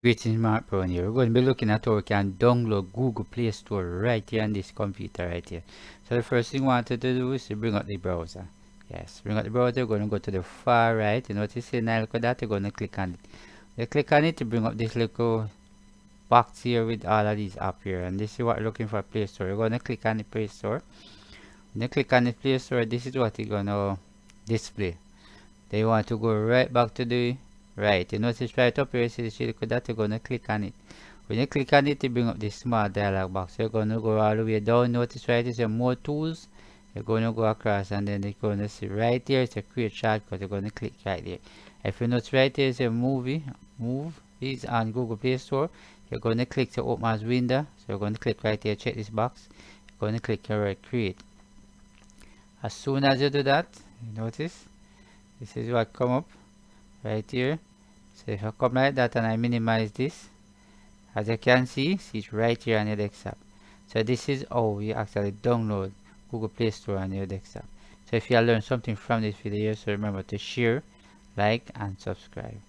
Greetings, Mark Brown here. We're going to be looking at how we can download Google Play Store right here on this computer right here. So the first thing we wanted to do is to bring up the browser. Yes, bring up the browser. We're going to go to the far right. You notice here now, look at that. You're going to click on it. You click on it to bring up this little box here with all of these up here. And this is what you're looking for, Play Store. You're going to click on the Play Store. When you click on the Play Store, this is what it's going to display. Then you want to go right back to the right. You notice right up here, you see the circle that you're going to click on it. When you click on it, it bring up this small dialog box. So you're going to go all the way down. Notice right here, more tools. You're going to go across and then you're going to see right here, it's a create shortcut. You're going to click right there. If you notice right here, it's a move is on Google Play Store. You're going to click to open as window. So you're going to click right here, check this box. You're going to click here, create. As soon as you do that, you notice this is what come up right here. So if I come like that and I minimize this, as you can see it's right here on your desktop. So this is how you actually download Google Play Store on your desktop. So if you learned something from this video, so remember to share, like and subscribe.